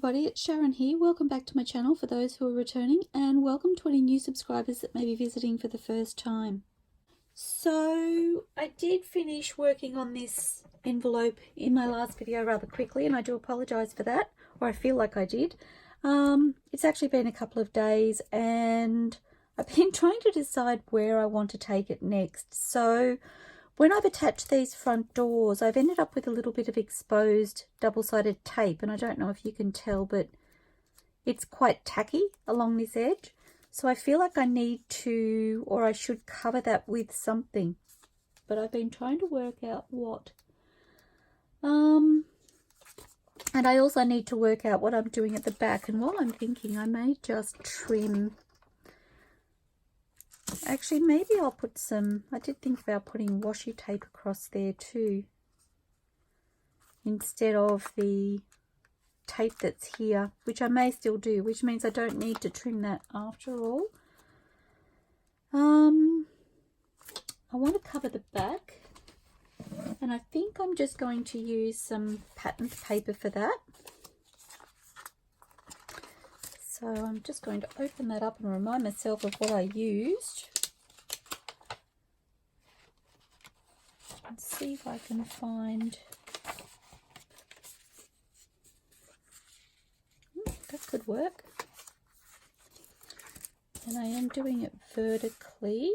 everybody, it's Sharon here. Welcome back to my channel for those who are returning, and welcome to any new subscribers that may be visiting for the first time. So I did finish working on this envelope in my last video rather quickly, and I do apologize for that, or I feel like I did. It's actually been a couple of days and I've been trying to decide where I want to take it next. So when I've attached these front doors, I've ended up with a little bit of exposed double-sided tape, and I don't know if you can tell, but it's quite tacky along this edge. So I feel like I need to, or I should cover that with something, but I've been trying to work out what. And I also need to work out what I'm doing at the back, and while I'm thinking, I may just trim. Actually, maybe I'll put some, I did think about putting washi tape across there too, instead of the tape that's here, which I may still do, which means I don't need to trim that after all. I want to cover the back, and I think I'm just going to use some patterned paper for that. So I'm just going to open that up and remind myself of what I used and see if I can find. That could work. And I am doing it vertically.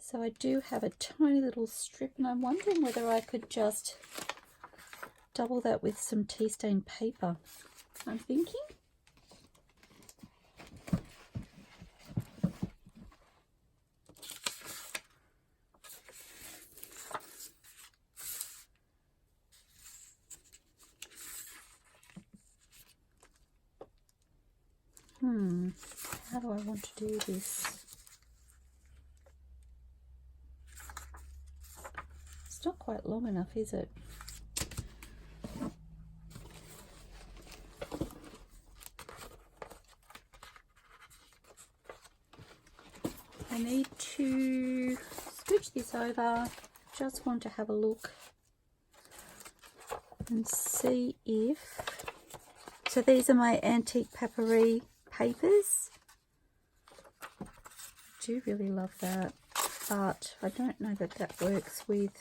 So I do have a tiny little strip, and I'm wondering whether I could just double that with some tea stain paper, I'm thinking. How do I want to do this? It's not quite long enough, is it? I need to scooch this over. Just want to have a look and see if, so these are my AntiquePaperie papers. I do really love that, but I don't know that that works with,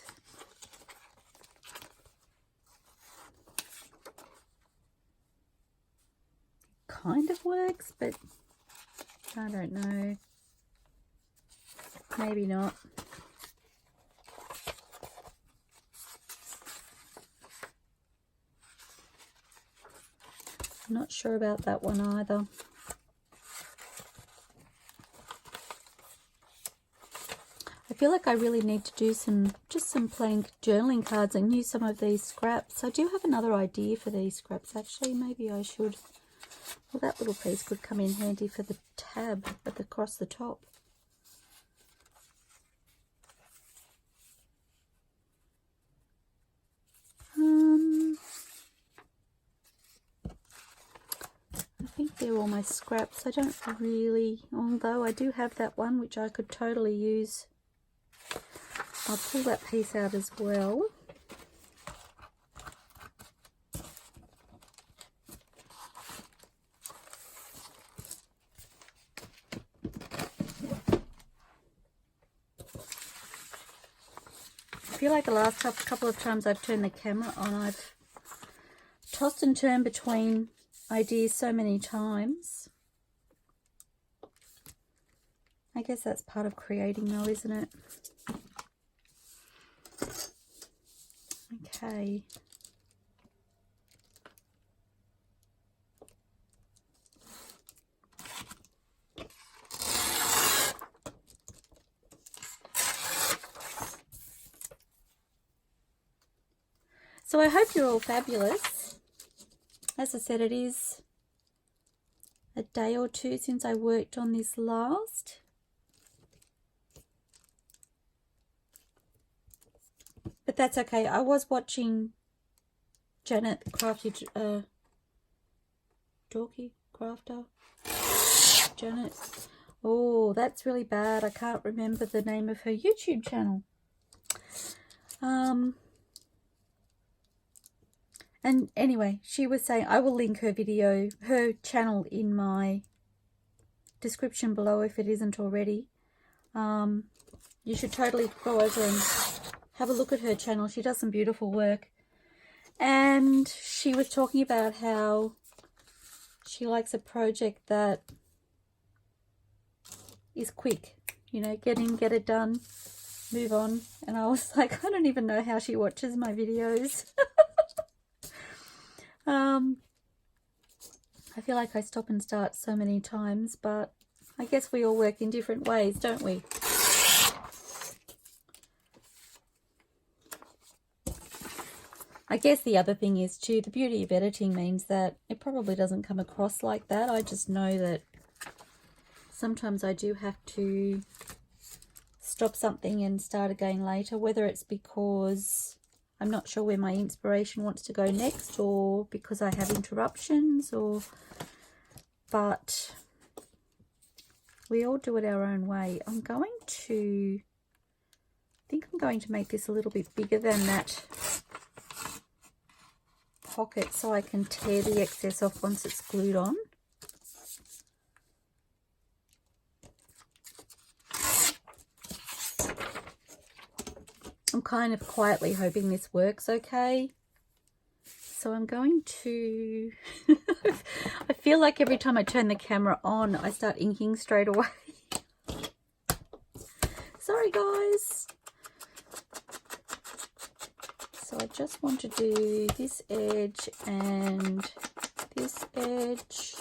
kind of works, but I don't know. Maybe not. I'm not sure about that one either. I feel like I really need to do just some plain journaling cards and use some of these scraps. I do have another idea for these scraps actually. Maybe I should, well, that little piece could come in handy for the tab across the top. I think they're all my scraps. I don't really, although I do have that one which I could totally use. I'll pull that piece out as well. I feel like the last couple of times I've turned the camera on, I've tossed and turned between ideas so many times. I guess that's part of creating though, isn't it? Okay. So I hope you're all fabulous. As I said, it is a day or two since I worked on this last. But that's okay. I was watching Janette, the crafter. Janette. Oh, that's really bad. I can't remember the name of her YouTube channel. And anyway, she was saying, I will link her video, her channel in my description below if it isn't already. You should totally go over and have a look at her channel. She does some beautiful work. And she was talking about how she likes a project that is quick, you know, get in, get it done, move on. And I was like, I don't even know how she watches my videos. I feel like I stop and start so many times, but I guess we all work in different ways, don't we? I guess the other thing is too, the beauty of editing means that it probably doesn't come across like that. I just know that sometimes I do have to stop something and start again later, whether it's because I'm not sure where my inspiration wants to go next, or because I have interruptions, but we all do it our own way. I think I'm going to make this a little bit bigger than that pocket so I can tear the excess off once it's glued on. I'm kind of quietly hoping this works okay. So I'm going to... I feel like every time I turn the camera on, I start inking straight away. Sorry, guys. So I just want to do this edge and this edge.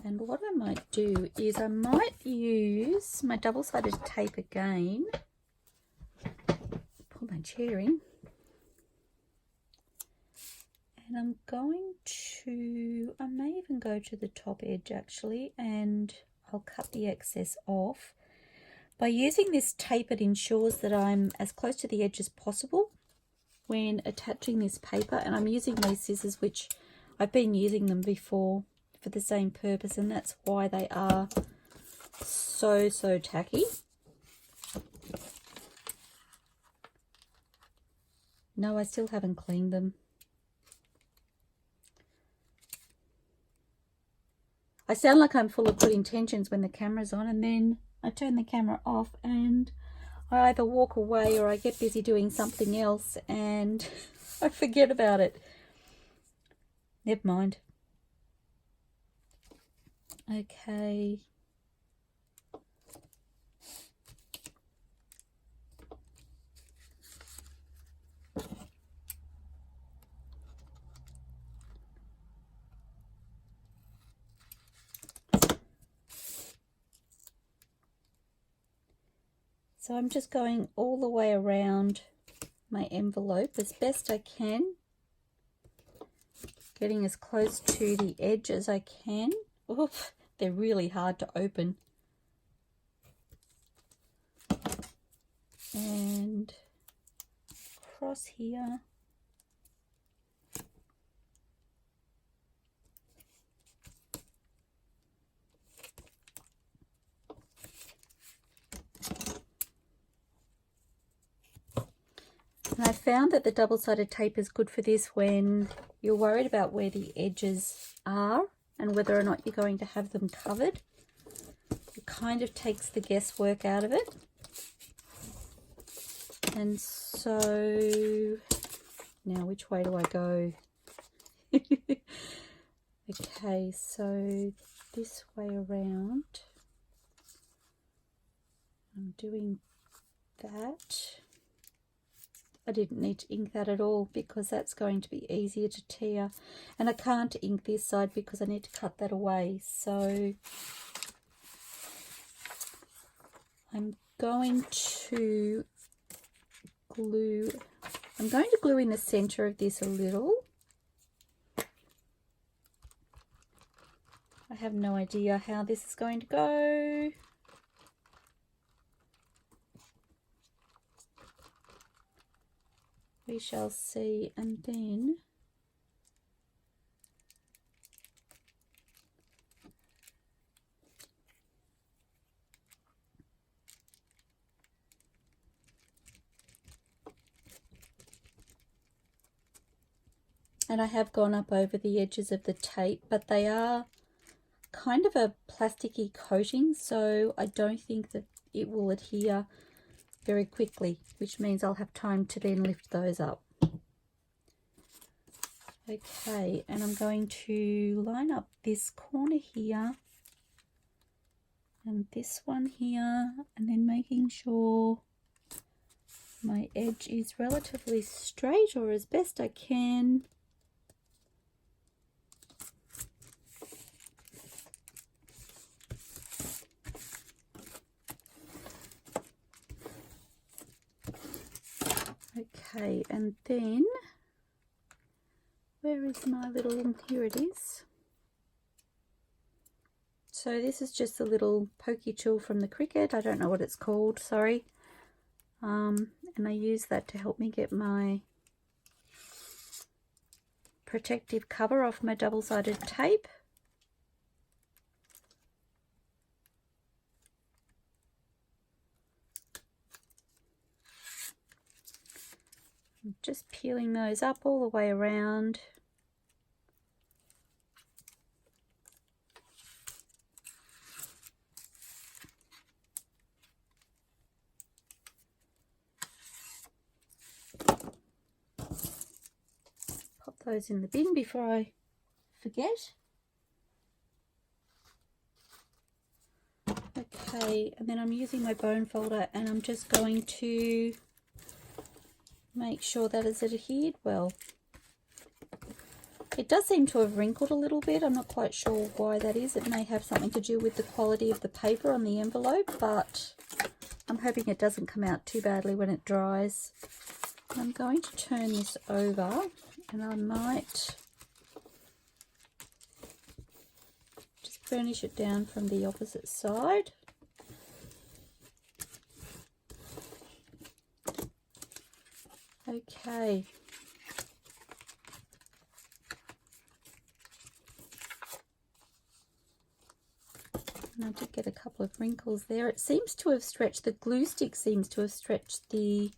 And what I might do is I might use my double-sided tape again. Pull my chair in. And I'm going to, I may even go to the top edge actually, and I'll cut the excess off. By using this tape, it ensures that I'm as close to the edge as possible when attaching this paper. And I'm using these scissors, which I've been using them before for the same purpose, and that's why they are so tacky. No, I still haven't cleaned them. I sound like I'm full of good intentions when the camera's on, and then I turn the camera off and I either walk away or I get busy doing something else and I forget about it. Never mind. Okay. So I'm just going all the way around my envelope as best I can, getting as close to the edge as I can. Oof, they're really hard to open. And across here. And I found that the double-sided tape is good for this when you're worried about where the edges are and whether or not you're going to have them covered. It kind of takes the guesswork out of it. And so now which way do I go? Okay, so this way around. I'm doing that. I didn't need to ink that at all because that's going to be easier to tear, and I can't ink this side because I need to cut that away. So I'm going to glue in the center of this a little. I have no idea how this is going to go. We shall see. And then And I have gone up over the edges of the tape, but they are kind of a plasticky coating, so I don't think that it will adhere very quickly, which means I'll have time to then lift those up. Okay, and I'm going to line up this corner here and this one here, and then making sure my edge is relatively straight, or as best I can. Okay, and then where is my little, here it is. So this is just a little pokey tool from the Cricut. I don't know what it's called, sorry. And I use that to help me get my protective cover off my double-sided tape. I'm just peeling those up all the way around. Pop those in the bin before I forget. Okay, and then I'm using my bone folder and I'm just going to make sure that it's adhered well. It does seem to have wrinkled a little bit. I'm not quite sure why that is. It may have something to do with the quality of the paper on the envelope, but I'm hoping it doesn't come out too badly when it dries. I'm going to turn this over and I might just burnish it down from the opposite side. Okay. And I did get a couple of wrinkles there. It seems to have stretched, the glue stick seems to have stretched the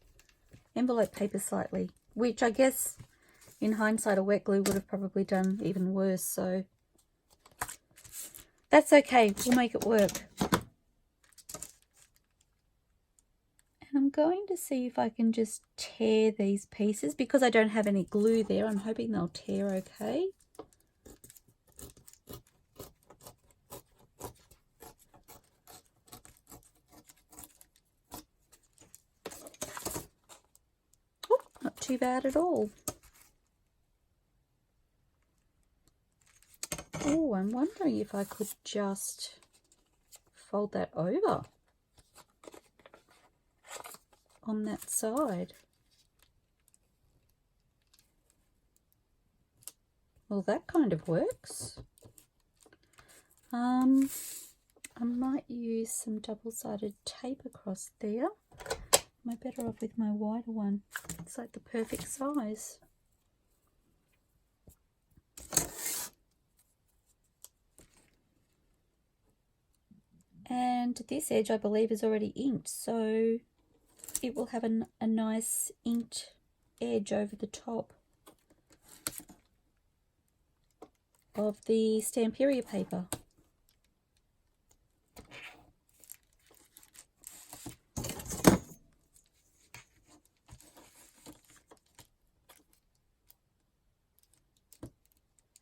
envelope paper slightly, which I guess in hindsight a wet glue would have probably done even worse, so that's okay, we'll make it work. And I'm going to see if I can just tear these pieces because I don't have any glue there. I'm hoping they'll tear okay. Oh, not too bad at all. Oh, I'm wondering if I could just fold that over on that side. Well, that kind of works. I might use some double-sided tape across there. Am I better off with my wider one? It's like the perfect size. And this edge I believe is already inked, so it will have a nice inked edge over the top of the Stamperia paper.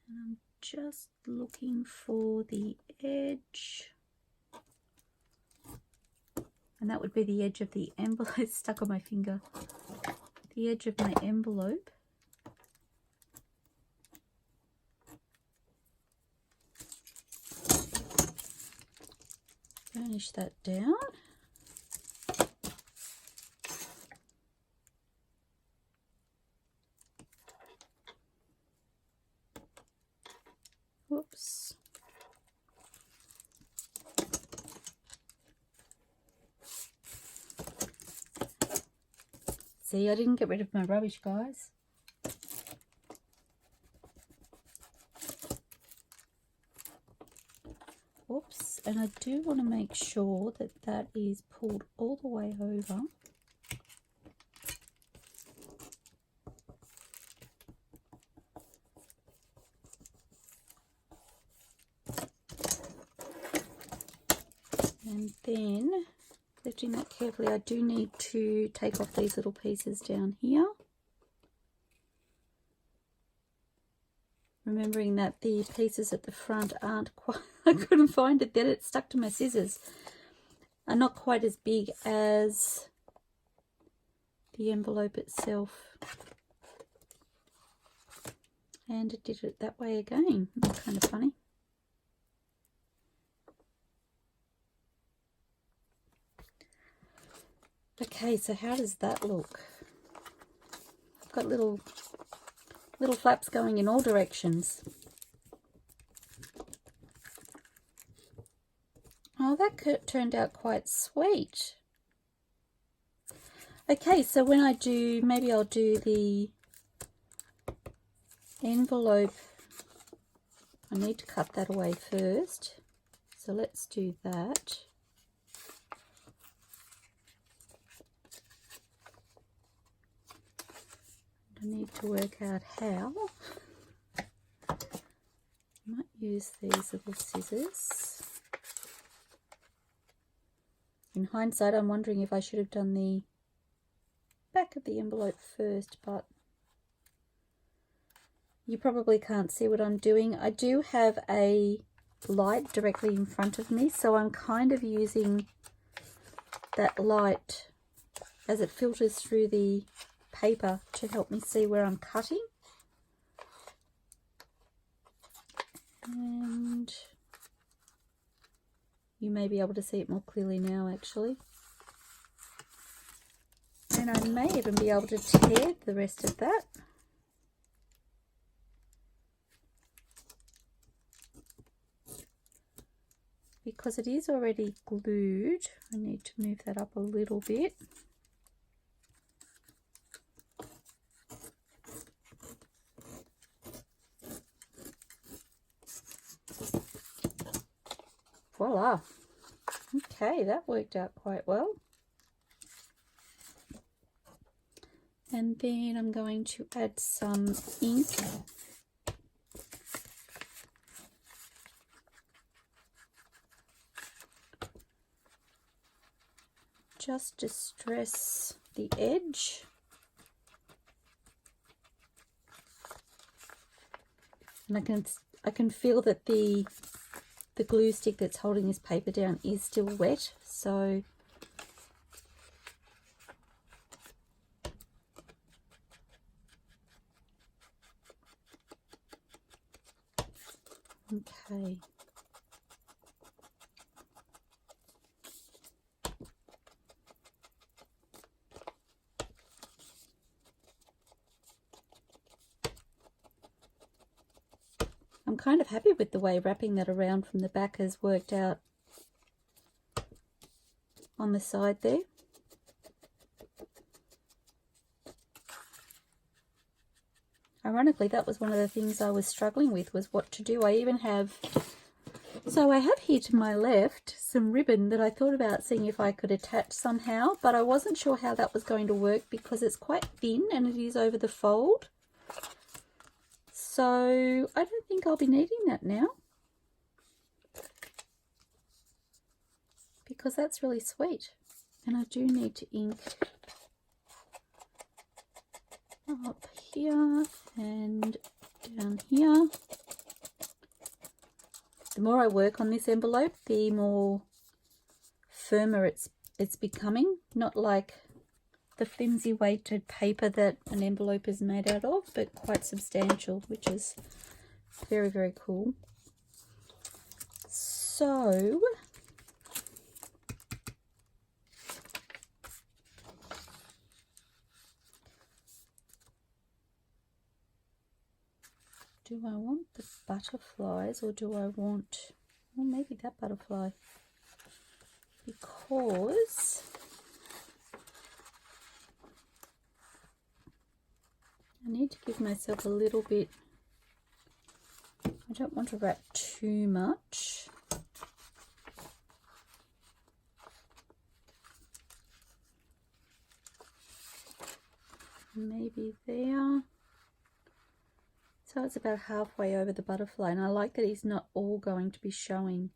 And I'm just looking for the edge. And that would be the edge of the envelope. It's stuck on my finger. The edge of my envelope. Burnish that down. Whoops. See, I didn't get rid of my rubbish, guys. Oops, and I do want to make sure that that is pulled all the way over. And then, lifting that carefully, I do need to take off these little pieces down here. Remembering that the pieces at the front aren't quite, I couldn't find it then, it stuck to my scissors, are not quite as big as the envelope itself. And it did it that way again. That's kind of funny. Okay, so how does that look? I've got little flaps going in all directions. Oh, that turned out quite sweet. Okay, so when I do, maybe I'll do the envelope. I need to cut that away first. So let's do that. I need to work out how. I might use these little scissors. In hindsight, I'm wondering if I should have done the back of the envelope first, but you probably can't see what I'm doing. I do have a light directly in front of me, so I'm kind of using that light as it filters through the paper to help me see where I'm cutting. And you may be able to see it more clearly now, actually. And I may even be able to tear the rest of that. Because it is already glued, I need to move that up a little bit. Voila. Okay, that worked out quite well. And then I'm going to add some ink. Just to stress the edge. And I can feel that the glue stick that's holding this paper down is still wet, so okay. I'm kind of happy with the way wrapping that around from the back has worked out on the side there. Ironically, that was one of the things I was struggling with, was what to do. I even have, so I have here to my left some ribbon that I thought about seeing if I could attach somehow, but I wasn't sure how that was going to work because it's quite thin and it is over the fold. So I don't think I'll be needing that now, because that's really sweet. And I do need to ink up here and down here. The more I work on this envelope, the more firmer it's becoming, not like the flimsy weighted paper that an envelope is made out of, but quite substantial, which is very, very cool. So do I want the butterflies, or do I want, well, maybe that butterfly, because I need to give myself a little bit, I don't want to wrap too much. Maybe there. So it's about halfway over the butterfly, and I like that he's not all going to be showing.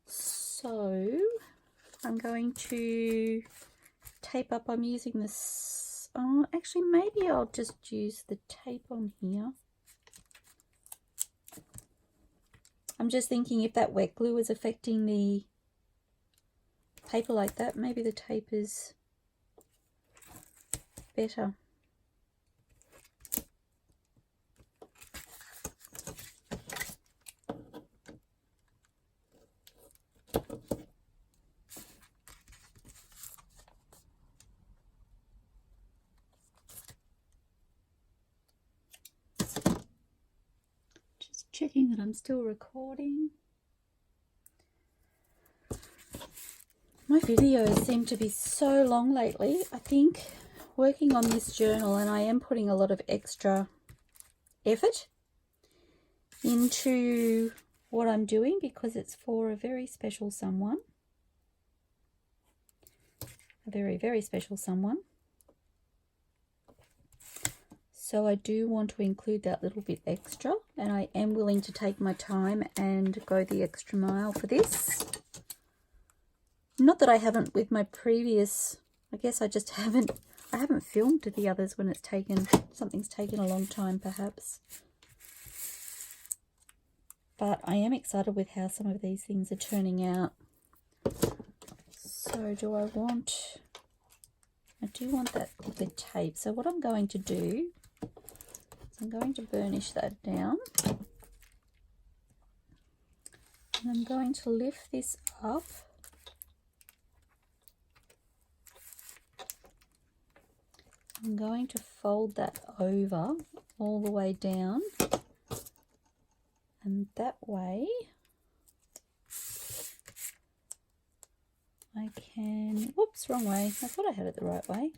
So I'm going to tape up. I'm using this. Oh, actually, maybe I'll just use the tape on here. I'm just thinking if that wet glue is affecting the paper like that, maybe the tape is better. Just checking that I'm still recording. My videos seem to be so long lately. I think working on this journal, and I am putting a lot of extra effort into what I'm doing because it's for a very special someone. A very, very special someone. So I do want to include that little bit extra, and I am willing to take my time and go the extra mile for this. Not that I haven't with my previous, I guess I just haven't, I haven't filmed the others when it's taken, something's taken a long time perhaps. But I am excited with how some of these things are turning out. So do I want, I do want that thicker tape. So what I'm going to do is I'm going to burnish that down. And I'm going to lift this up. I'm going to fold that over all the way down, and that way I can, whoops, wrong way, I thought I had it the right way.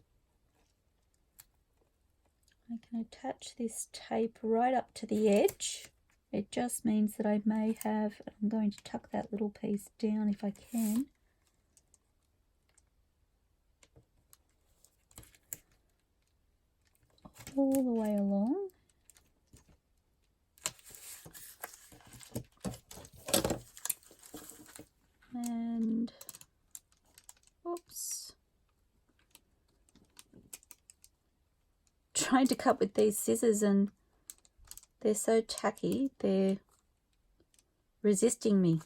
I can attach this tape right up to the edge. It just means that I may have, I'm going to tuck that little piece down if I can. All the way along. And oops. Trying to cut with these scissors and they're so tacky, they're resisting me.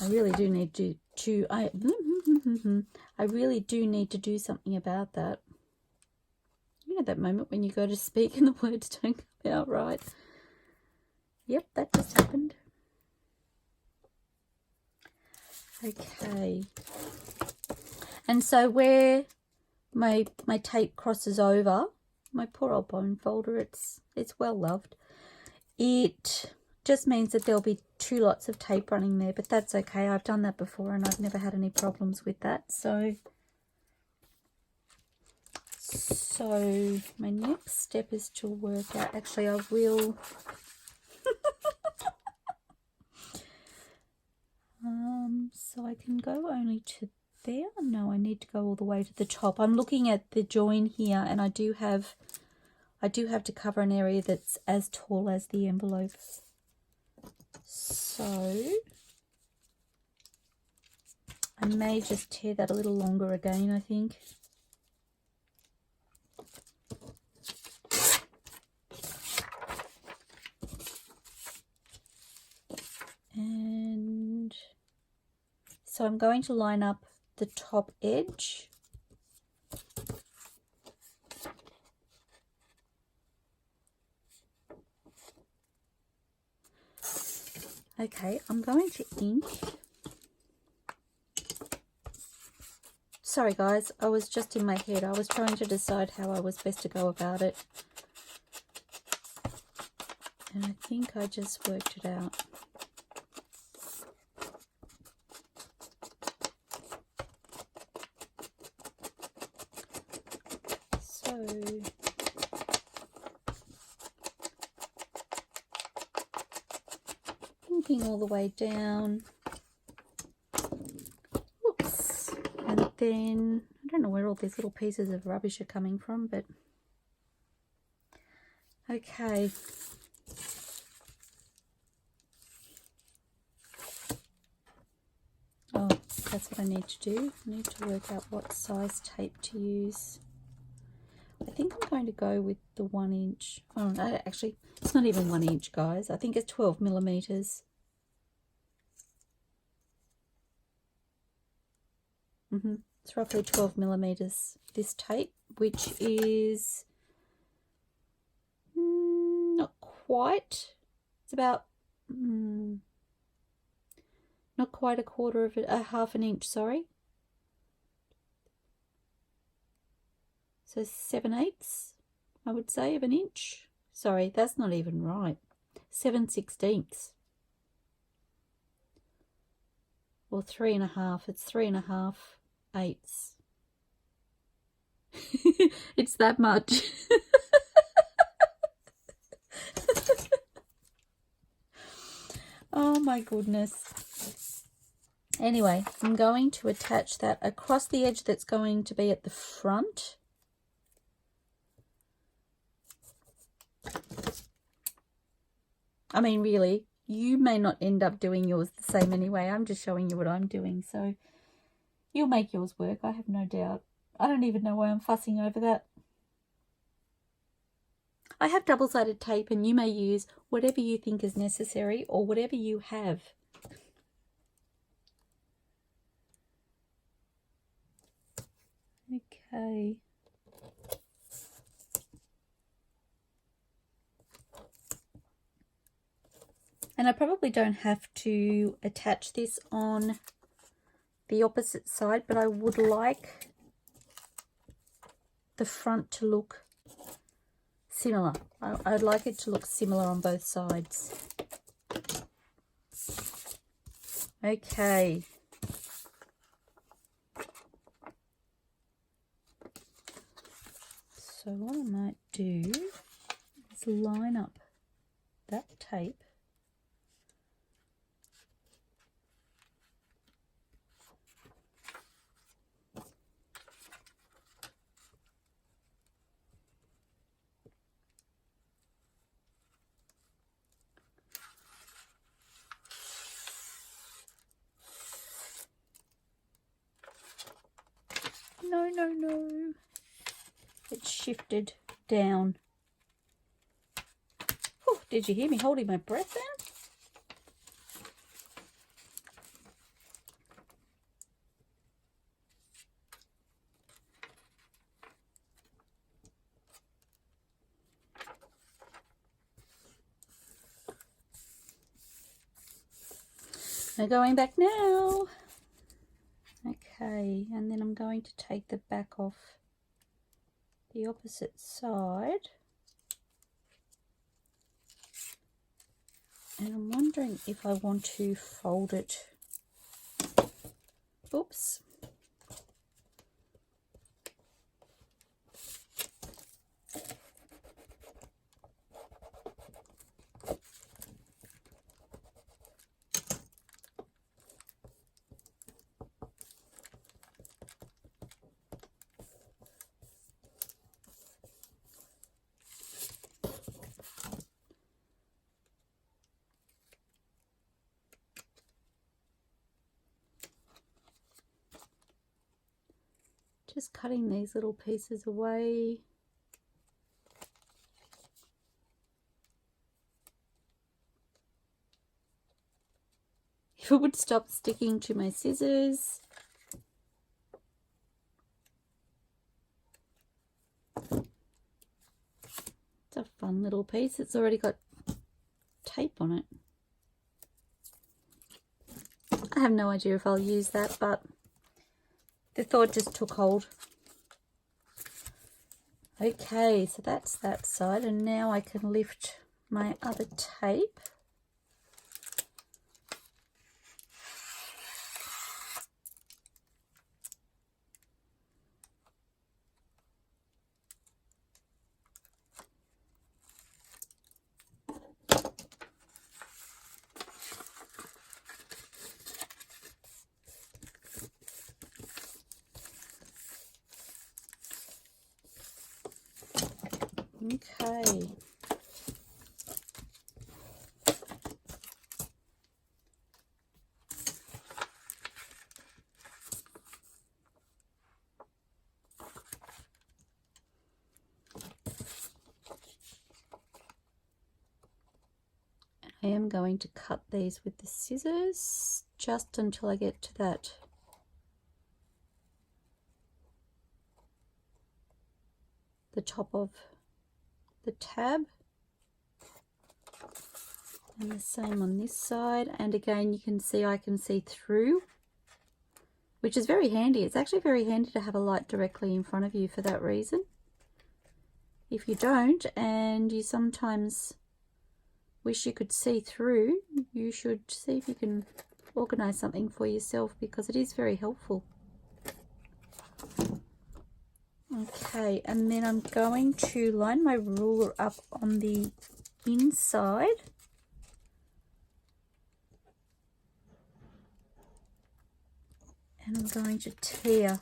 I really do need I really do need to do something about that. You know that moment when you go to speak and the words don't come out right. Yep, that just happened. Okay. And so where my tape crosses over, my poor old bone folder, it's well loved. It just means that there'll be two lots of tape running there, but that's okay. I've done that before and I've never had any problems with that. So my next step is to work out, actually I will so I can go only to there. No, I need to go all the way to the top. I'm looking at the join here, and I do have to cover an area that's as tall as the envelope. So I may just tear that a little longer again, I think. And so I'm going to line up the top edge. Okay, I'm going to ink. Sorry guys, I was just in my head. I was trying to decide how I was best to go about it. And I think I just worked it out. So inking all the way down. Oops. And then I don't know where all these little pieces of rubbish are coming from, but okay. Oh, that's what I need to do. I need to work out what size tape to use. I think I'm going to go with the 1 inch. Oh, no, actually, it's not even 1 inch, guys. I think it's 12 millimeters. It's roughly 12 millimeters, this tape, which is not quite, it's about not quite a half an inch, sorry. So 7/8, I would say, of an inch. Sorry, that's not even right. 7/16. Or 3.5. It's 3.5/8. It's that much. Oh my goodness. Anyway, I'm going to attach that across the edge that's going to be at the front. I mean, really, you may not end up doing yours the same anyway. I'm just showing you what I'm doing, so you'll make yours work, I have no doubt. I don't even know why I'm fussing over that. I have double-sided tape, and you may use whatever you think is necessary or whatever you have. Okay. And I probably don't have to attach this on the opposite side, but I would like the front to look similar. I'd like it to look similar on both sides. Okay. So what I might do is line up that tape . No. It's shifted down. Oh, did you hear me holding my breath then? Now going back now. Okay, and then I'm going to take the back off the opposite side. And I'm wondering if I want to fold it. Oops. Just cutting these little pieces away. If it would stop sticking to my scissors. It's a fun little piece. It's already got tape on it. I have no idea if I'll use that, but the thought just took hold. Okay, so that's that side, and now I can lift my other tape. Okay. I am going to cut these with the scissors just until I get to that the top of the tab, and the same on this side. And again, you can see I can see through, which is very handy. It's actually very handy to have a light directly in front of you for that reason. If you don't, and you sometimes wish you could see through, you should see if you can organize something for yourself, because it is very helpful. Okay, and then I'm going to line my ruler up on the inside. And I'm going to tear.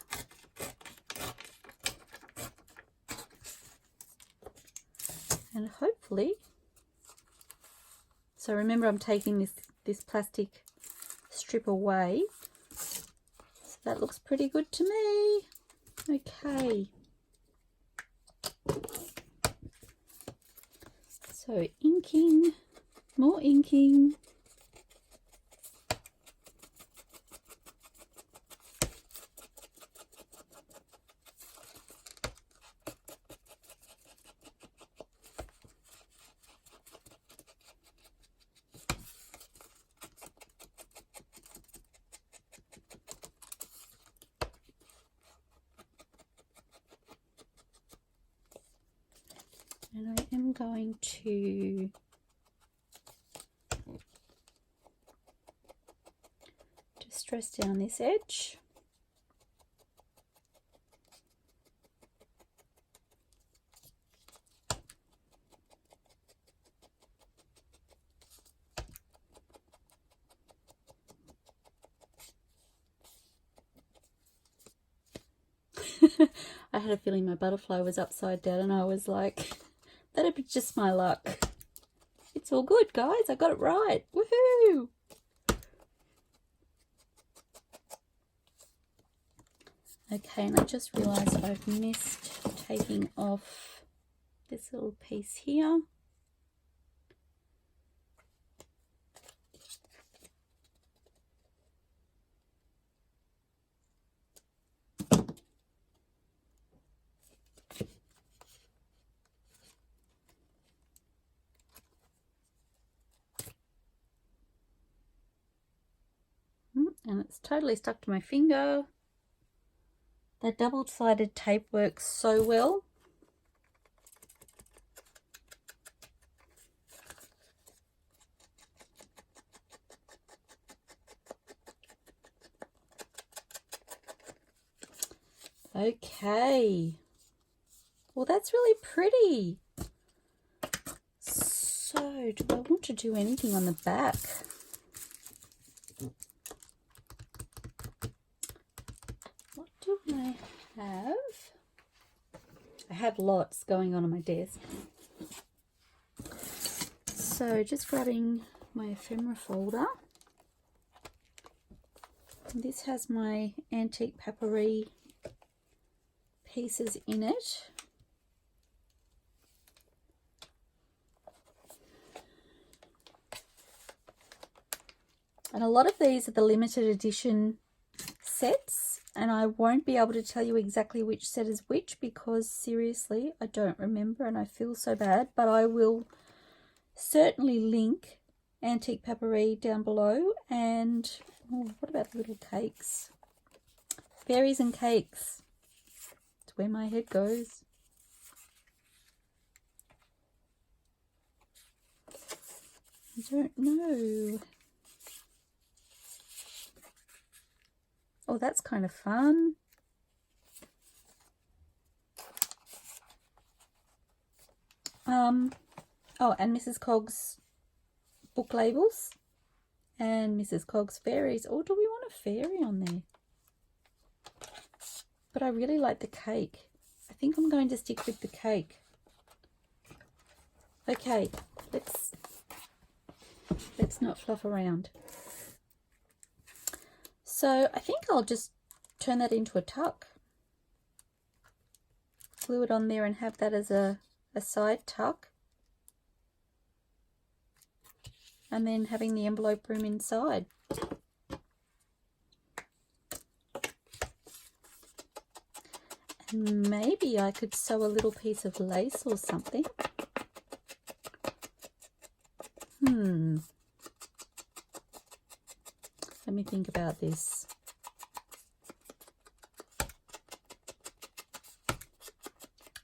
And hopefully, so remember I'm taking this plastic strip away. So that looks pretty good to me. Okay. So inking, more inking. And I am going to just press down this edge. I had a feeling my butterfly was upside down, and I was like, that'd be just my luck. It's all good, guys. I got it right. Woohoo! Okay, and I just realized I've missed taking off this little piece here. And it's totally stuck to my finger. That double-sided tape works so well. Okay. Well, that's really pretty. So, do I want to do anything on the back? What do I have? I have lots going on my desk. So, just grabbing my ephemera folder. This has my AntiquePaperie pieces in it. And a lot of these are the limited edition sets, and I won't be able to tell you exactly which set is which, because seriously I don't remember and I feel so bad, but I will certainly link AntiquePaperie down below. And oh, what about the little cakes? Fairies and cakes. It's where my head goes. I don't know. Oh, that's kind of fun. Oh, and Mrs. Cog's book labels and Mrs. Cog's fairies. Or do we want a fairy on there? But I really like the cake. I think I'm going to stick with the cake. Okay, let's not fluff around. So I think I'll just turn that into a tuck. Glue it on there and have that as a side tuck. and then having the envelope room inside. And maybe I could sew a little piece of lace or something. Let me think about this.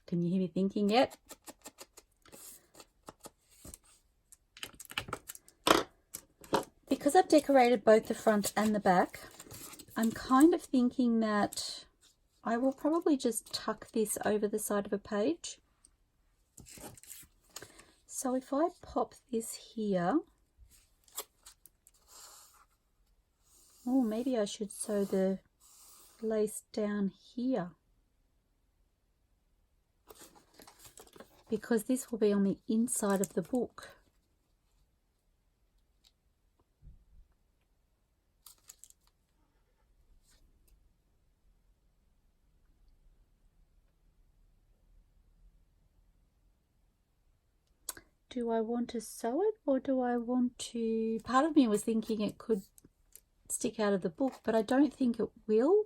Can you hear me thinking yet? Because I've decorated both the front and the back, I'm kind of thinking that I will probably just tuck this over the side of a page. So if I pop this here, oh, maybe I should sew the lace down here, because this will be on the inside of the book. Do I want to sew it, or do I want to... Part of me was thinking it could stick out of the book, but I don't think it will,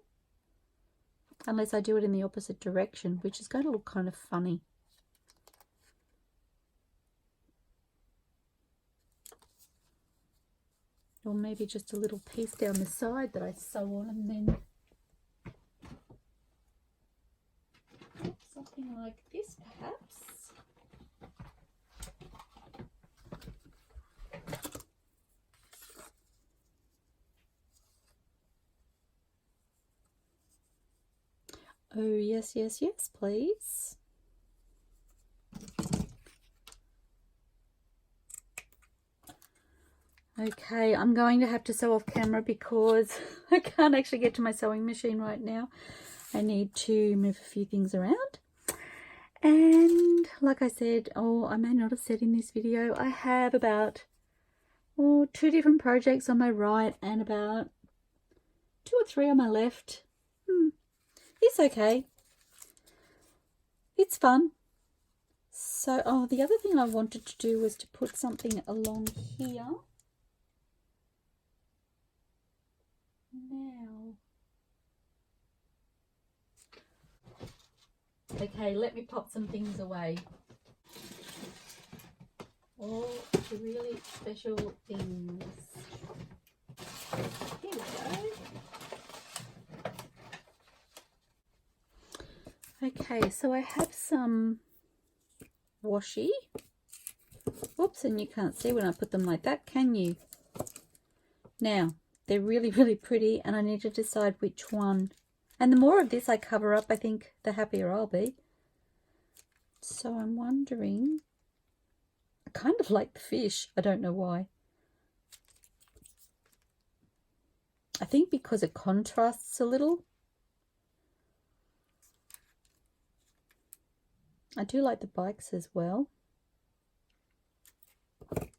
unless I do it in the opposite direction, which is going to look kind of funny. Or maybe just a little piece down the side that I sew on, and then something like this perhaps. Oh, yes, yes, yes, please. Okay, I'm going to have to sew off camera because I can't actually get to my sewing machine right now. I need to move a few things around. And like I said, oh, I may not have said in this video, I have about 2 different projects on my right and about 2 or 3 on my left. It's okay. It's fun. So, oh, the other thing I wanted to do was to put something along here. Now. Okay, let me pop some things away. All the really special things. Here we go. Okay, so I have some washi. Whoops, and you can't see when I put them like that, can you? Now, they're really, really pretty, and I need to decide which one. And the more of this I cover up, I think the happier I'll be. So I'm wondering, I kind of like the fish. I don't know why. I think because it contrasts a little. I do like the bikes as well. I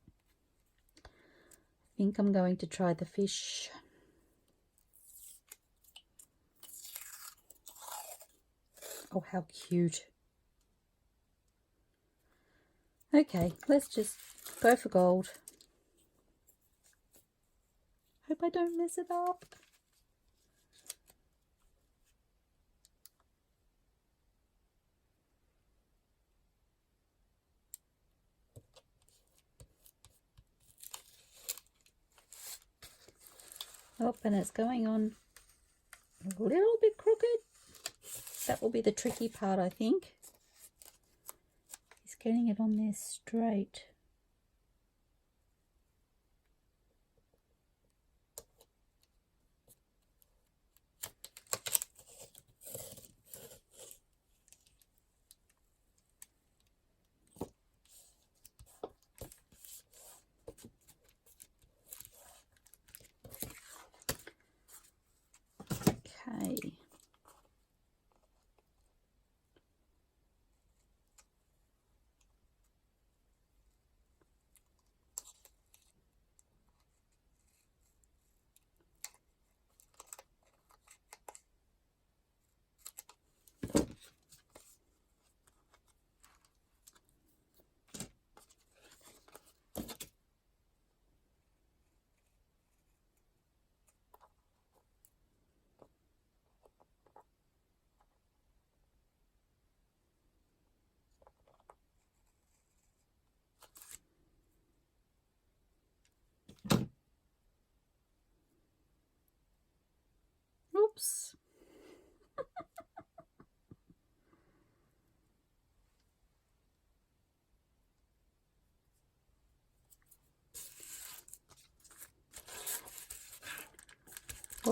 think I'm going to try the fish. Oh, how cute. Okay, let's just go for gold. Hope I don't mess it up. Oh, and it's going on a little bit crooked. That will be the tricky part, I think. Is getting it on there straight. Okay.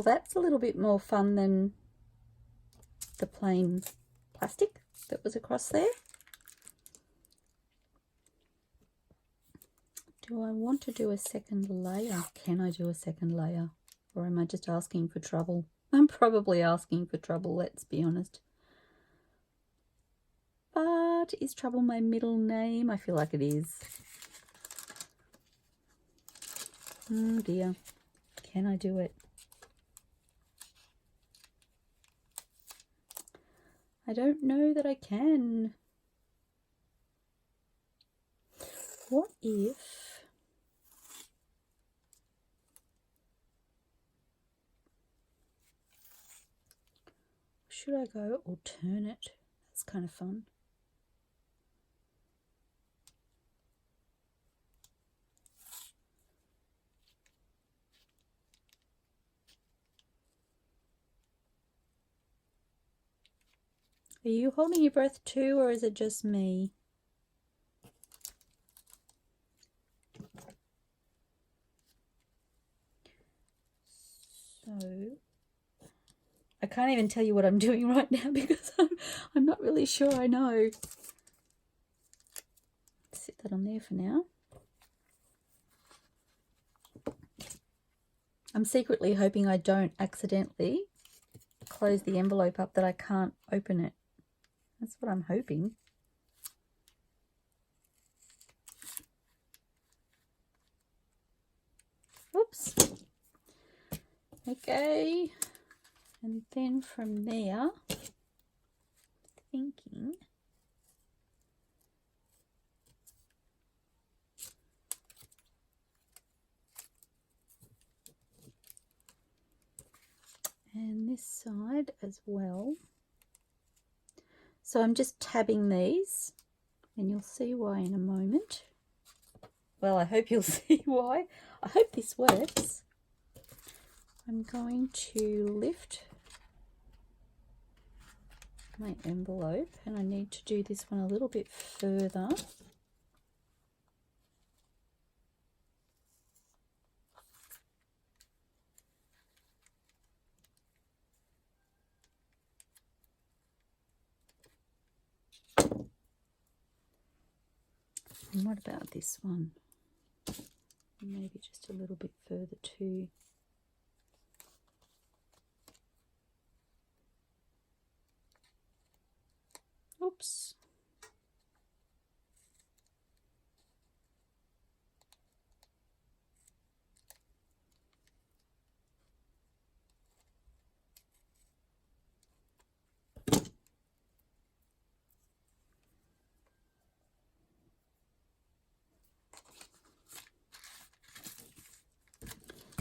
Well, that's a little bit more fun than the plain plastic that was across there. Do I want to do a second layer? Can I do a second layer? Or am I just asking for trouble? I'm probably asking for trouble, let's be honest. But is trouble my middle name? I feel like it is. Oh dear. Can I do it? I don't know that I can. What if... Should I go alternate? That's kind of fun. Are you holding your breath too, or is it just me? So, I can't even tell you what I'm doing right now because I'm not really sure I know. Sit that on there for now. I'm secretly hoping I don't accidentally close the envelope up, that I can't open it. That's what I'm hoping. Oops. Okay. And then from there, thinking and this side as well. So I'm just tabbing these, and you'll see why in a moment. Well, I hope you'll see why. I hope this works. I'm going to lift my envelope, and I need to do this one a little bit further. And what about this one? Maybe just a little bit further too. Oops.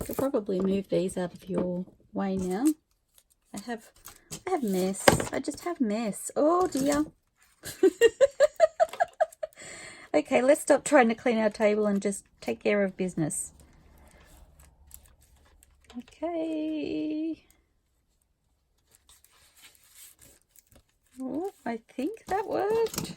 Could probably move these out of your way now. I have mess. I just have mess. Oh dear. Okay, let's stop trying to clean our table and just take care of business. Okay. Oh, I think that worked.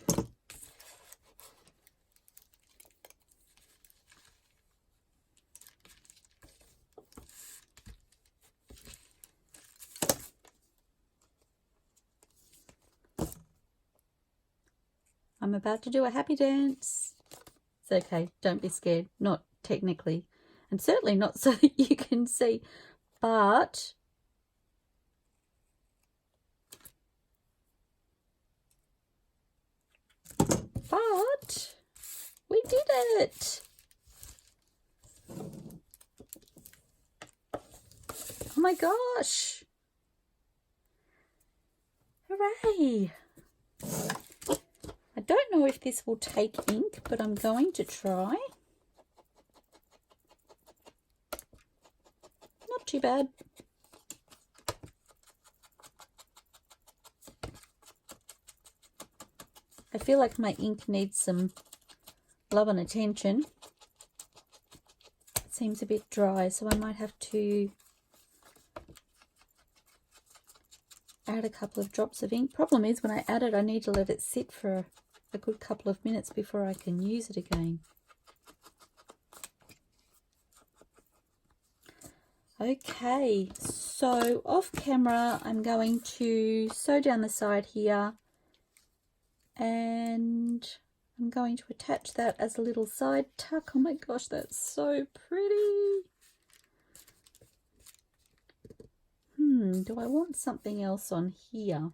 I'm about to do a happy dance. It's okay, don't be scared. Not technically, and certainly not so that you can see, but we did it. Oh my gosh. Hooray. I don't know if this will take ink, but I'm going to try. Not too bad. I feel like my ink needs some love and attention. It seems a bit dry, so I might have to add a couple of drops of ink. Problem is, when I add it, I need to let it sit for a good couple of minutes before I can use it again. Okay, so off camera I'm going to sew down the side here, and I'm going to attach that as a little side tuck. Oh my gosh, that's so pretty. Do I want something else on here?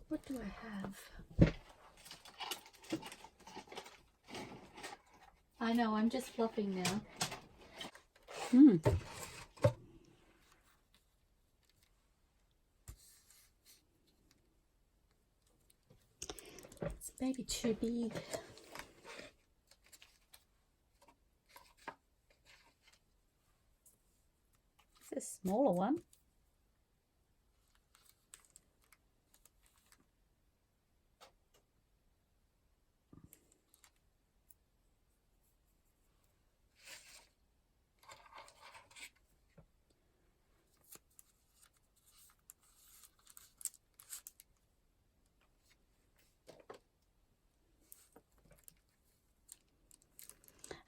What do I have? I know, I'm just fluffing now. It's maybe too big. It's a smaller one.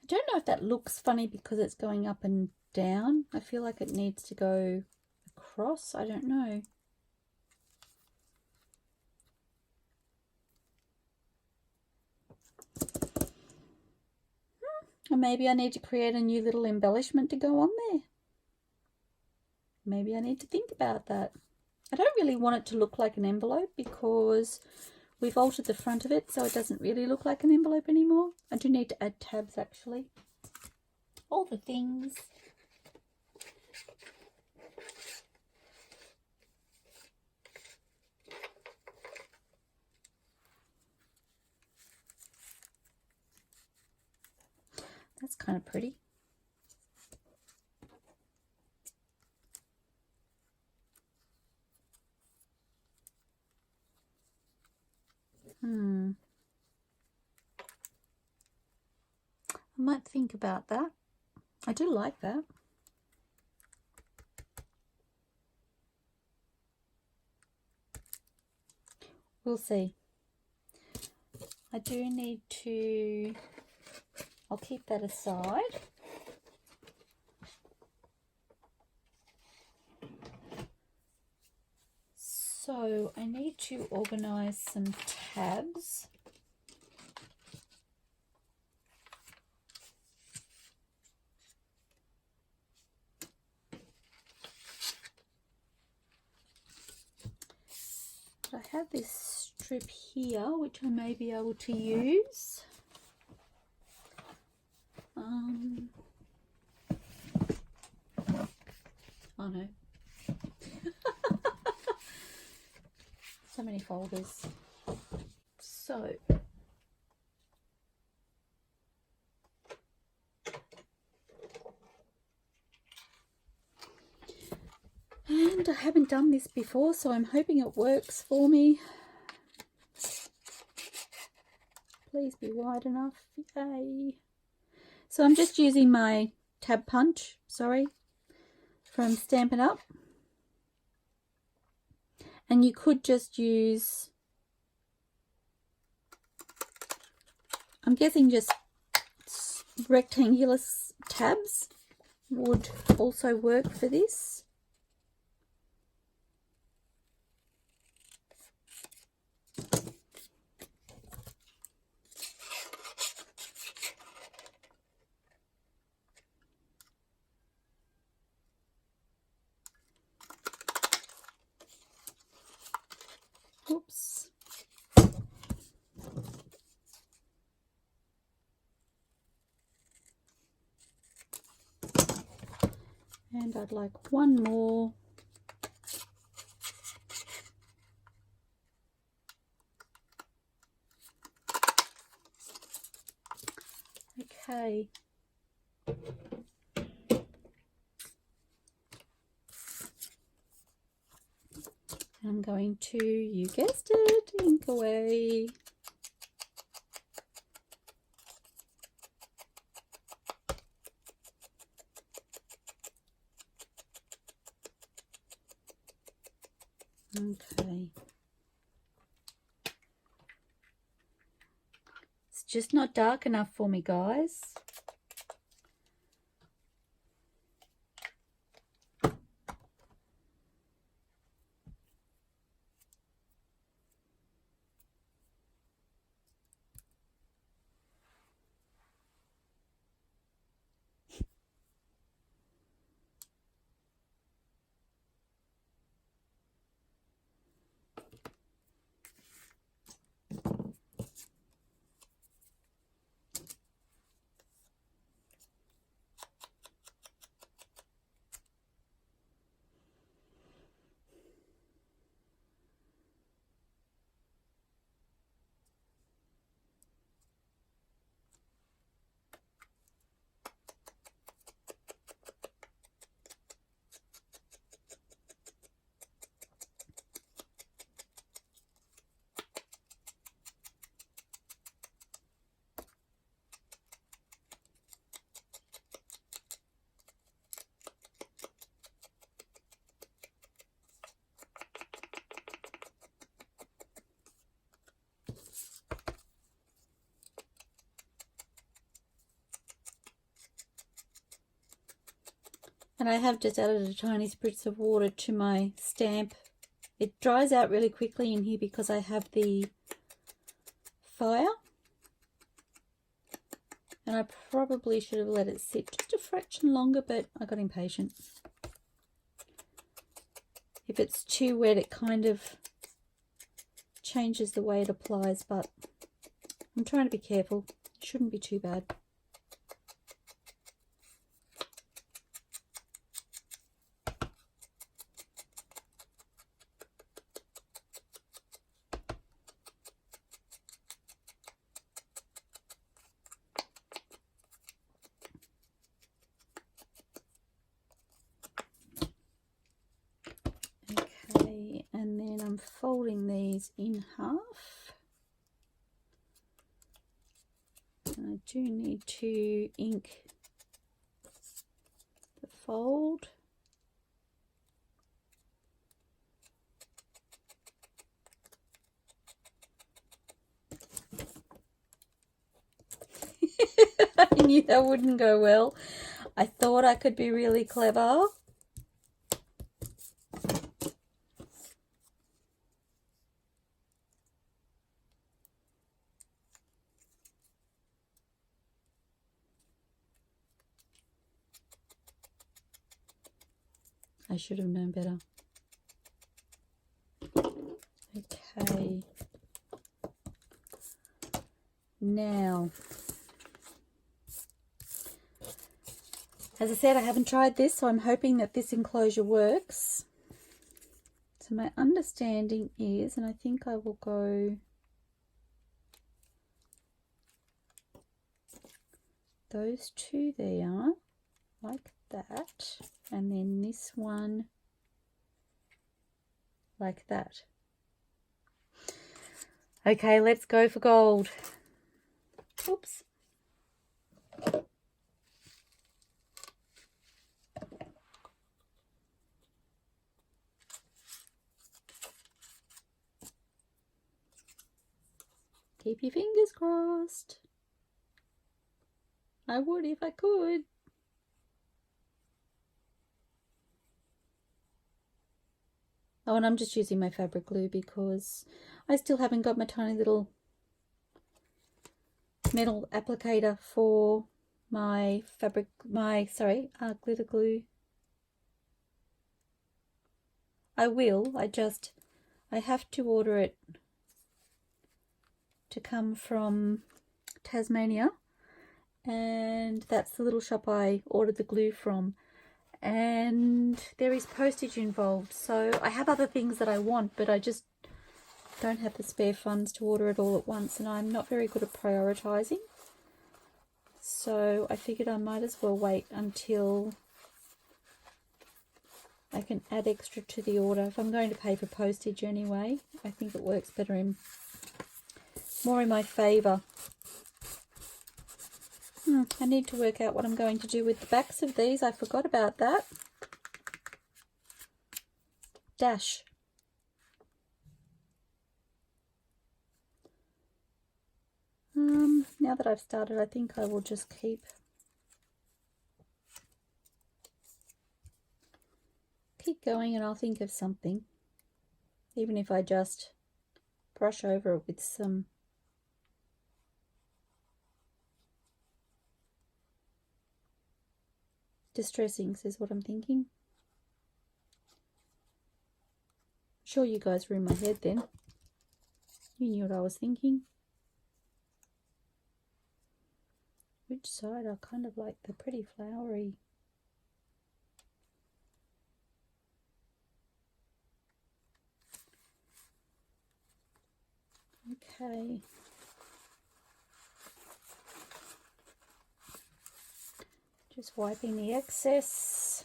I don't know if that looks funny because it's going up and down. I feel like it needs to go across. I don't know. Or maybe I need to create a new little embellishment to go on there. Maybe I need to think about that. I don't really want it to look like an envelope because we've altered the front of it so it doesn't really look like an envelope anymore. I do need to add tabs actually. All the things. That's kind of pretty. I might think about that. I do like that. We'll see. I do need to, I'll keep that aside. So I need to organize some tabs. I have this strip here which I may be able to use. Oh no. So many folders. So and I haven't done this before, so I'm hoping it works for me. Please be wide enough. Yay. So I'm just using my tab punch, sorry, from Stampin' Up. And you could just use, I'm guessing just rectangular tabs would also work for this. Oops. And I'd like one more. Okay. I'm going to, you guessed it, ink away. Okay. It's just not dark enough for me, guys. And I have just added a tiny spritz of water to my stamp. It dries out really quickly in here because I have the fire. And I probably should have let it sit just a fraction longer, but I got impatient. If it's too wet, it kind of changes the way it applies, but I'm trying to be careful. It shouldn't be too bad. And then I'm folding these in half. And I do need to ink the fold. I knew that wouldn't go well. I thought I could be really clever. I should have known better. Okay. Now, as I said, I haven't tried this, so I'm hoping that this enclosure works. So my understanding is, and I think I will go those two there, like that, and then this one like that. Okay, let's go for gold. Oops. Keep your fingers crossed. I would if I could. Oh, and I'm just using my fabric glue because I still haven't got my tiny little metal applicator for my fabric, glitter glue. I will, I have to order it to come from Tasmania, and that's the little shop I ordered the glue from, and there is postage involved. So I have other things that I want, but I just don't have the spare funds to order it all at once, and I'm not very good at prioritizing, so I figured I might as well wait until I can add extra to the order. If I'm going to pay for postage anyway, I think it works better more in my favour. I need to work out what I'm going to do with the backs of these. I forgot about that. Dash. now that I've started, I think I will just keep going, and I'll think of something, even if I just brush over it with some distressings is what I'm thinking. I'm sure you guys were in my head then. You knew what I was thinking. Which side? I kind of like the pretty flowery. Okay. Just wiping the excess.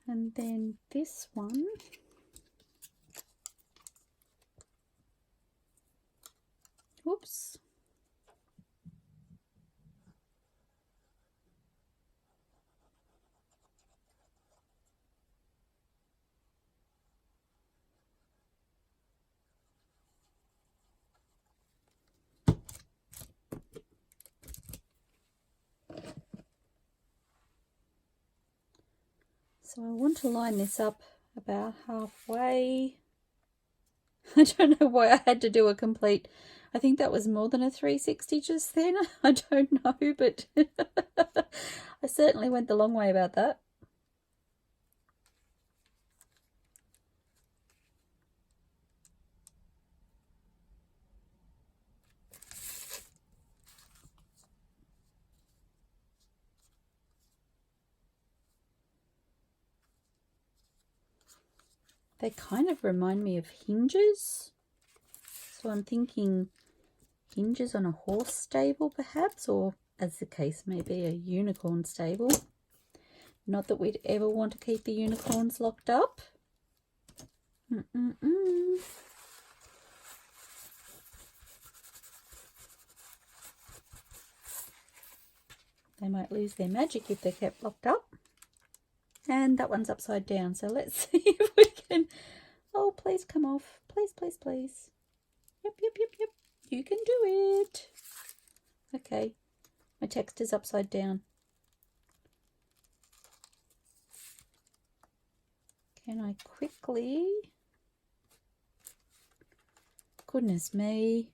And then this one, whoops, so I want to line this up about halfway. I don't know why I had to do a complete, I think that was more than a 360 just then. I don't know, but I certainly went the long way about that. They kind of remind me of hinges. So I'm thinking hinges on a horse stable perhaps, or as the case may be, a unicorn stable. Not that we'd ever want to keep the unicorns locked up. They might lose their magic if they're kept locked up. And that one's upside down, so let's see if we can... Oh, please come off. Please, please, please. Yep. You can do it. Okay, my text is upside down. Can I quickly... Goodness me.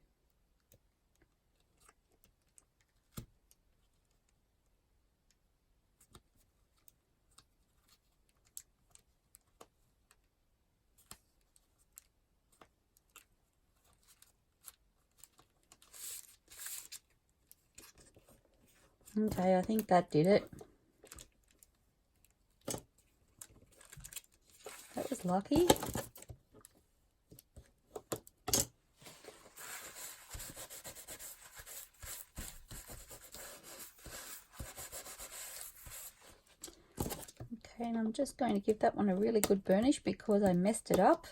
Okay, I think that did it. That was lucky. Okay, and I'm just going to give that one a really good burnish because I messed it up.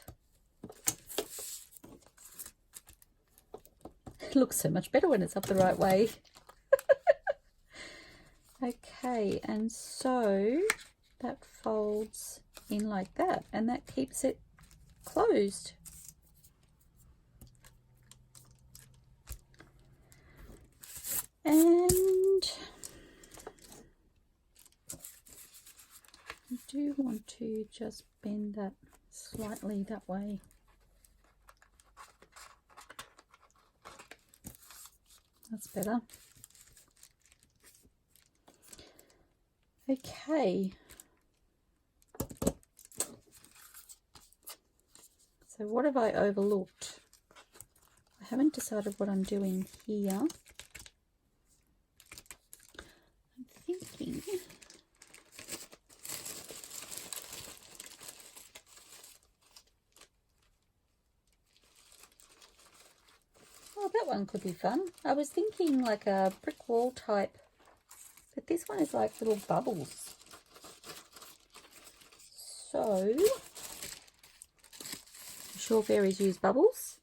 It looks so much better when it's up the right way. Okay, and so that folds in like that, and that keeps it closed. And I do want to just bend that slightly that way. That's better. Okay, so what have I overlooked? I haven't decided what I'm doing here. I'm thinking oh, that one could be fun. I was thinking like a brick wall type But this one is like little bubbles. So, I'm sure fairies use bubbles.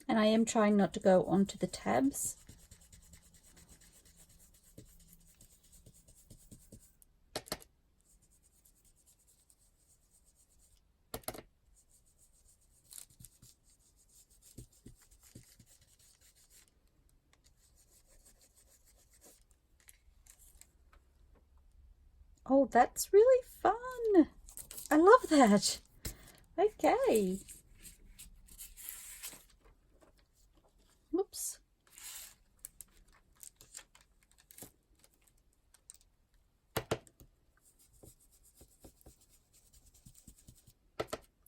And I am trying not to go onto the tabs. Oh, that's really fun. I love that. Okay. Whoops.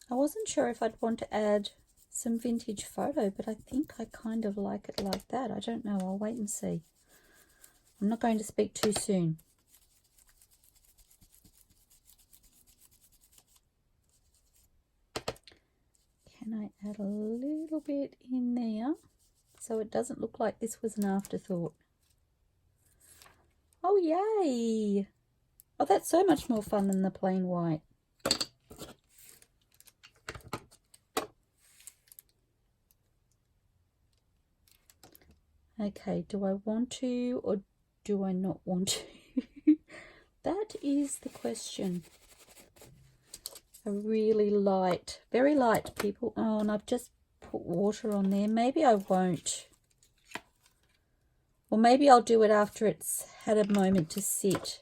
I wasn't sure if I'd want to add some vintage photo, but I think I kind of like it like that. I don't know. I'll wait and see. I'm not going to speak too soon. Can I add a little bit in there so it doesn't look like this was an afterthought? Oh, yay! Oh, that's so much more fun than the plain white. Okay, do I want to or do I not want to? That is the question. A really light, very light, people. Oh, and I've just put water on there. Maybe I won't. Or maybe I'll do it after it's had a moment to sit,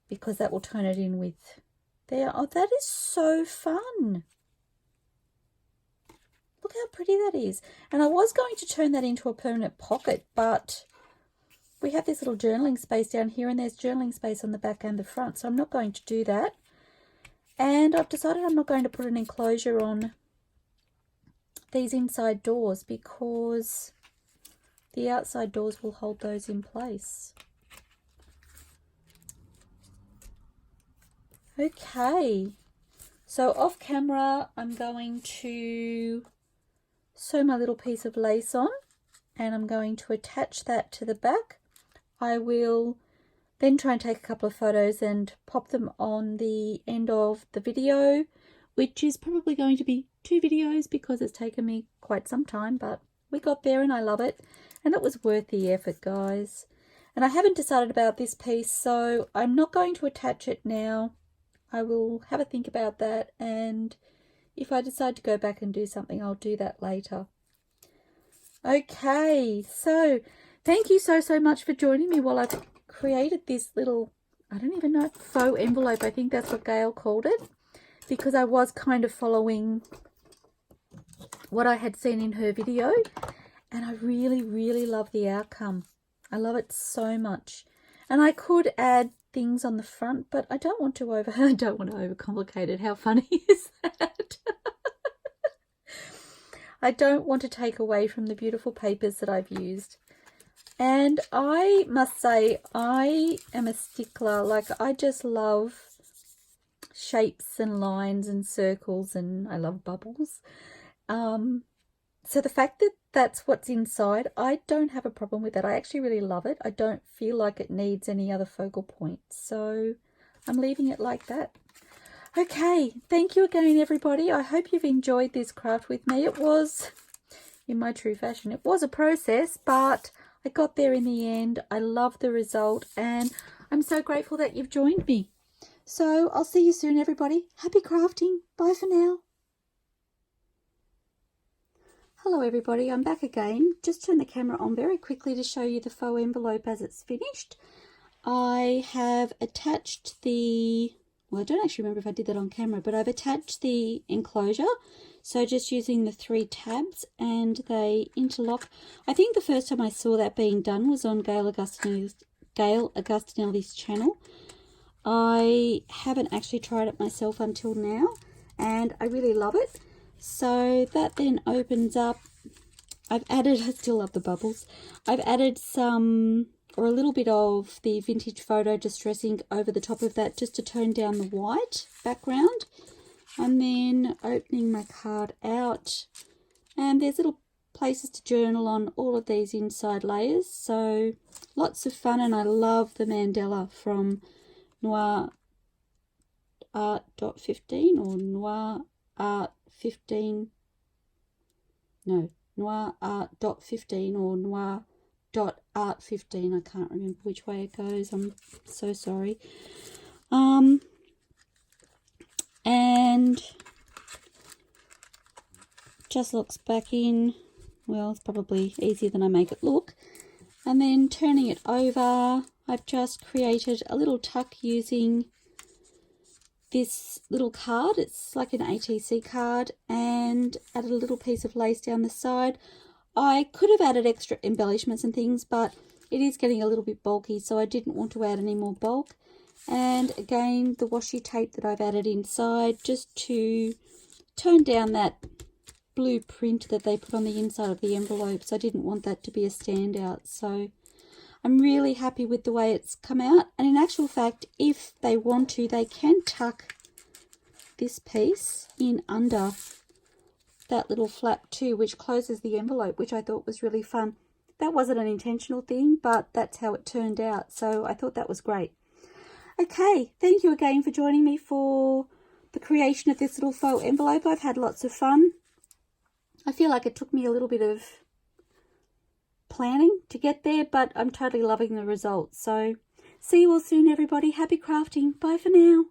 because that will tone it in with there. Oh, that is so fun. Look how pretty that is. And I was going to turn that into a permanent pocket, but we have this little journaling space down here, and there's journaling space on the back and the front, so I'm not going to do that. And I've decided I'm not going to put an enclosure on these inside doors because the outside doors will hold those in place. Okay, so off camera I'm going to sew my little piece of lace on, and I'm going to attach that to the back. I will then try and take a couple of photos and pop them on the end of the video, which is probably going to be 2 videos because it's taken me quite some time, but we got there and I love it, and it was worth the effort, guys. And I haven't decided about this piece, so I'm not going to attach it now. I will have a think about that, and if I decide to go back and do something, I'll do that later. Okay, so thank you so much for joining me while I've created this little, I don't even know, faux envelope. I think that's what Gayle called it, because I was kind of following what I had seen in her video, and I really love the outcome. I love it so much. And I could add things on the front, but I don't want to overcomplicate it. How funny is that? I don't want to take away from the beautiful papers that I've used. And I must say, I am a stickler. Like, I just love shapes and lines and circles, and I love bubbles. So the fact that that's what's inside, I don't have a problem with that. I actually really love it. I don't feel like it needs any other focal point. So I'm leaving it like that. Okay, thank you again, everybody. I hope you've enjoyed this craft with me. It was, in my true fashion, it was a process, but I got there in the end. I love the result, and I'm so grateful that you've joined me. So I'll see you soon, everybody. Happy crafting. Bye for now. Hello, everybody. I'm back again. Just turn the camera on very quickly to show you the faux envelope as it's finished. I have attached the, well, I don't actually remember if I did that on camera, but I've attached the enclosure. So just using the 3 tabs, and they interlock. I think the first time I saw that being done was on Gayle Agostinelli's channel. I haven't actually tried it myself until now, and I really love it. So that then opens up. I've added, I still love the bubbles. I've added some, or a little bit of the vintage photo distressing over the top of that, just to tone down the white background. And then opening my card out, and there's little places to journal on all of these inside layers. So lots of fun, and I love the mandala from Noir Art .15 or Noir Art 15. No, Noir Art .15 or Noir Art 15. I can't remember which way it goes. I'm so sorry. And just looks back in. Well, it's probably easier than I make it look. And then turning it over, I've just created a little tuck using this little card. It's like an ATC card, and added a little piece of lace down the side. I could have added extra embellishments and things, but it is getting a little bit bulky, so I didn't want to add any more bulk. And again, the washi tape that I've added inside, just to tone down that blue print that they put on the inside of the envelopes. I didn't want that to be a standout, so I'm really happy with the way it's come out. And in actual fact, if they want to, they can tuck this piece in under that little flap too, which closes the envelope, which I thought was really fun. That wasn't an intentional thing, but that's how it turned out, so I thought that was great. Okay, thank you again for joining me for the creation of this little faux envelope. I've had lots of fun. I feel like it took me a little bit of planning to get there, but I'm totally loving the results. So see you all soon, everybody. Happy crafting. Bye for now.